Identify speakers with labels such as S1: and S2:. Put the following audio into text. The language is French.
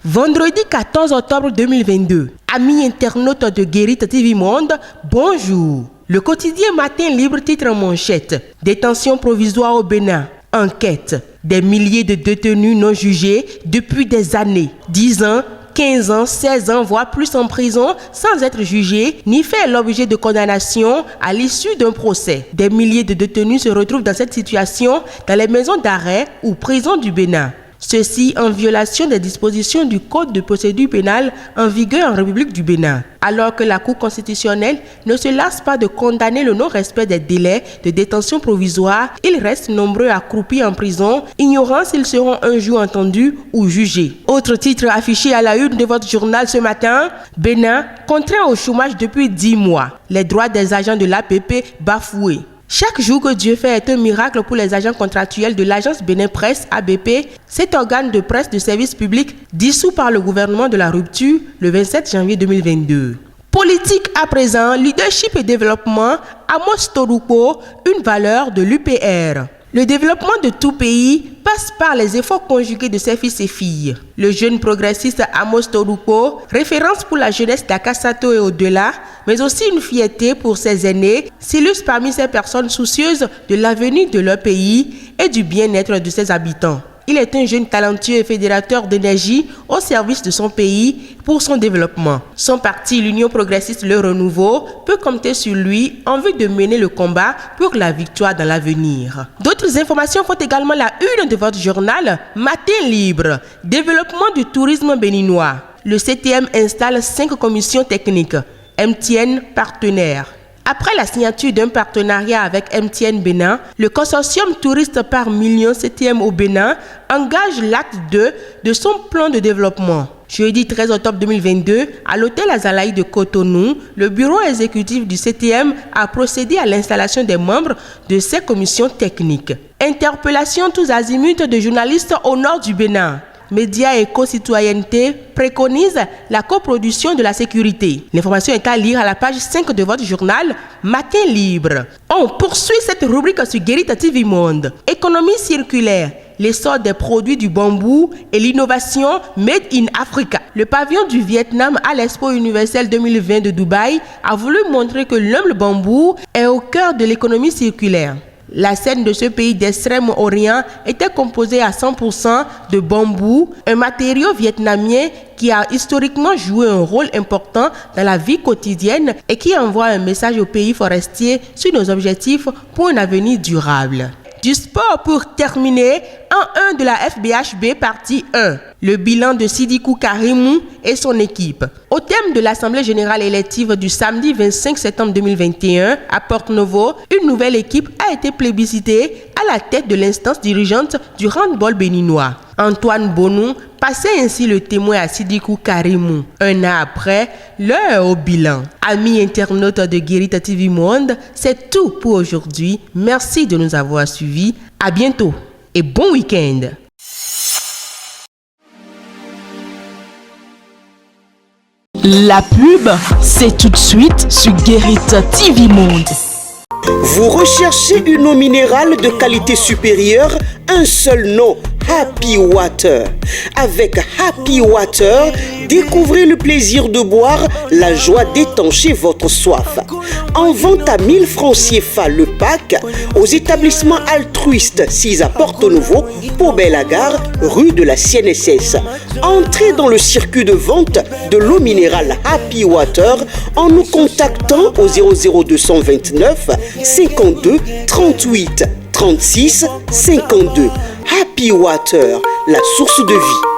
S1: Vendredi 14 octobre 2022, amis internautes de Guérite TV Monde, bonjour. Le quotidien Matin Libre titre en manchette « Détention provisoire au Bénin, enquête. Des milliers de détenus non jugés depuis des années, 10 ans, 15 ans, 16 ans, voire plus en prison sans être jugés ni faire l'objet de condamnation à l'issue d'un procès. Des milliers de détenus se retrouvent dans cette situation dans les maisons d'arrêt ou prisons du Bénin. Ceci en violation des dispositions du Code de procédure pénale en vigueur en République du Bénin. Alors que la Cour constitutionnelle ne se lasse pas de condamner le non-respect des délais de détention provisoire, ils restent nombreux accroupis en prison, ignorant s'ils seront un jour entendus ou jugés. Autre titre affiché à la une de votre journal ce matin, Bénin contraint au chômage depuis 10 mois. Les droits des agents de l'APP bafoués. Chaque jour que Dieu fait est un miracle pour les agents contractuels de l'agence Bénin Presse ABP, cet organe de presse de service public dissous par le gouvernement de la rupture le 27 janvier 2022. Politique à présent, leadership et développement, Amos Toruko, une valeur de l'UPR. Le développement de tout pays passe par les efforts conjugués de ses fils et filles. Le jeune progressiste Amos Toruko, référence pour la jeunesse d'Akasato et au-delà, mais aussi une fierté pour ses aînés, s'illustre parmi ces personnes soucieuses de l'avenir de leur pays et du bien-être de ses habitants. Il est un jeune talentueux et fédérateur d'énergie au service de son pays pour son développement. Son parti, l'Union progressiste Le Renouveau, peut compter sur lui en vue de mener le combat pour la victoire dans l'avenir. D'autres informations font également la une de votre journal Matin Libre. Développement du tourisme béninois. Le CTM installe 5 commissions techniques. MTN partenaire. Après la signature d'un partenariat avec MTN Bénin, le consortium Touriste par Million CTM au Bénin engage l'acte 2 de son plan de développement. Jeudi 13 octobre 2022, à l'hôtel Azalaï de Cotonou, le bureau exécutif du CTM a procédé à l'installation des membres de ces commissions techniques. Interpellation tous azimuts de journalistes au nord du Bénin. Médias et co-citoyenneté préconisent la coproduction de la sécurité. L'information est à lire à la page 5 de votre journal Matin Libre. On poursuit cette rubrique sur Guérite TV Monde. Économie circulaire, l'essor des produits du bambou et l'innovation Made in Africa. Le pavillon du Vietnam à l'Expo universelle 2020 de Dubaï a voulu montrer que l'humble bambou est au cœur de l'économie circulaire. La scène de ce pays d'Extrême-Orient était composée à 100% de bambou, un matériau vietnamien qui a historiquement joué un rôle important dans la vie quotidienne et qui envoie un message aux pays forestiers sur nos objectifs pour un avenir durable. Du sport pour terminer, en 1 de la FBHB partie 1. Le bilan de Siddikou Karimou et son équipe. Au thème de l'Assemblée générale élective du samedi 25 septembre 2021 à Porto-Novo, une nouvelle équipe a été plébiscitée à la tête de l'instance dirigeante du handball béninois. Antoine Bonou passait ainsi le témoin à Siddikou Karimou. Un an après, l'heure au bilan. Amis internautes de Guérite TV Monde, c'est tout pour aujourd'hui. Merci de nous avoir suivis. À bientôt et bon week-end.
S2: La pub, c'est tout de suite sur Guérite TV Monde.
S3: Vous recherchez une eau minérale de qualité supérieure, un seul nom, Happy Water. Avec Happy Water, découvrez le plaisir de boire, la joie d'étancher votre soif. En vente à 1000 francs CFA le pack aux établissements altruistes 6 à Porto-Novo, Pau-Belle-Gare, rue de la CNSS. Entrez dans le circuit de vente de l'eau minérale Happy Water en nous contactant au 00229 52 38 36 52. Happy Water, la source de vie.